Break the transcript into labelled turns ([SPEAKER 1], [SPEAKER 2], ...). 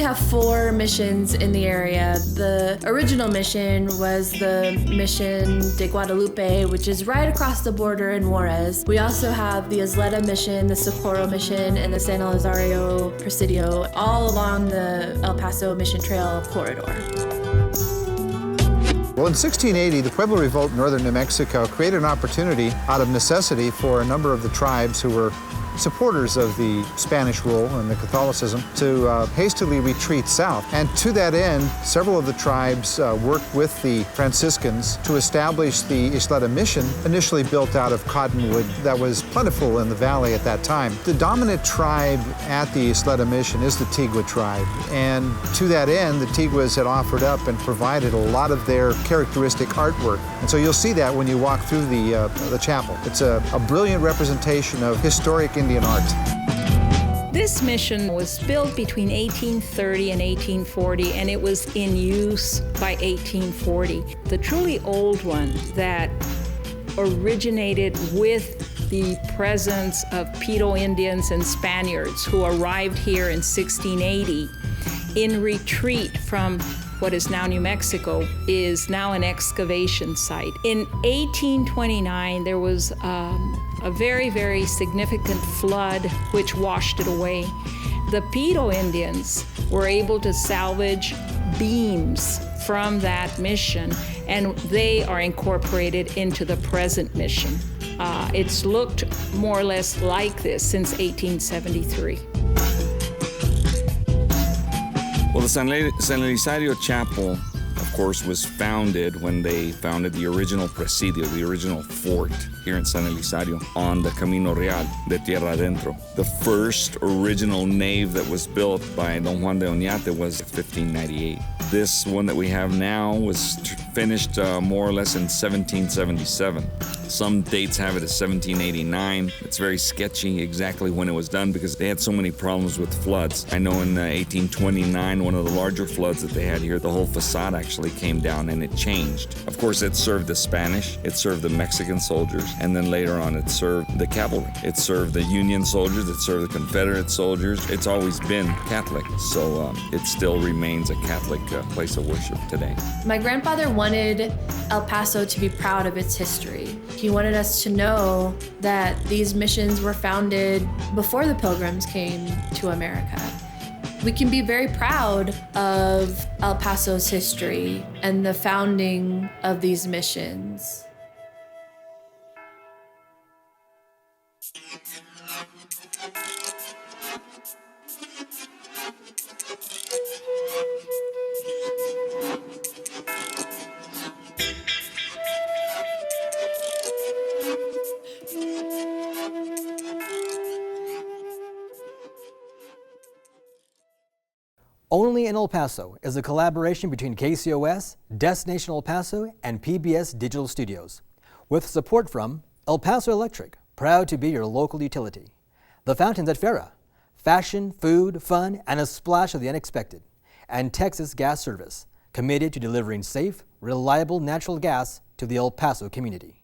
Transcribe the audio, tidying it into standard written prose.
[SPEAKER 1] have 4 missions in the area. The original mission was the Mission de Guadalupe, which is right across the border in Juarez. We also have the Ysleta mission, the Socorro mission, and the San Elizario Presidio, all along the El Paso Mission Trail corridor.
[SPEAKER 2] Well, in 1680, the Pueblo Revolt in northern New Mexico created an opportunity out of necessity for a number of the tribes who were supporters of the Spanish rule and the Catholicism to hastily retreat south. And to that end, several of the tribes worked with the Franciscans to establish the Ysleta mission, initially built out of cottonwood that was plentiful in the valley at that time. The dominant tribe at the Ysleta mission is the Tigua tribe. And to that end, the Tiguas had offered up and provided a lot of their characteristic artwork. And so you'll see that when you walk through the chapel. It's a brilliant representation of historic Indian art.
[SPEAKER 3] This mission was built between 1830 and 1840, and it was in use by 1840. The truly old one that originated with the presence of Pito Indians and Spaniards who arrived here in 1680 in retreat from what is now New Mexico, is now an excavation site. In 1829, there was a very, very significant flood which washed it away. The Pito Indians were able to salvage beams from that mission, and they are incorporated into the present mission. It's looked more or less like this since 1873.
[SPEAKER 4] Well, the San Elizario Chapel, of course, was founded when they founded the original presidio, the original fort here in San Elizario on the Camino Real de Tierra Adentro. The first original nave that was built by Don Juan de Oñate was 1598. This one that we have now was finished more or less in 1777. Some dates have it as 1789. It's very sketchy exactly when it was done because they had so many problems with floods. I know in 1829, one of the larger floods that they had here, the whole facade actually came down and it changed. Of course, it served the Spanish, it served the Mexican soldiers, and then later on it served the cavalry. It served the Union soldiers, it served the Confederate soldiers. It's always been Catholic, so it still remains a Catholic place of worship today.
[SPEAKER 1] My grandfather wanted El Paso to be proud of its history. He wanted us to know that these missions were founded before the Pilgrims came to America. We can be very proud of El Paso's history and the founding of these missions.
[SPEAKER 5] Only in El Paso is a collaboration between KCOS, Destination El Paso, and PBS Digital Studios. With support from El Paso Electric, proud to be your local utility. The Fountains at Farrah, fashion, food, fun, and a splash of the unexpected. And Texas Gas Service, committed to delivering safe, reliable natural gas to the El Paso community.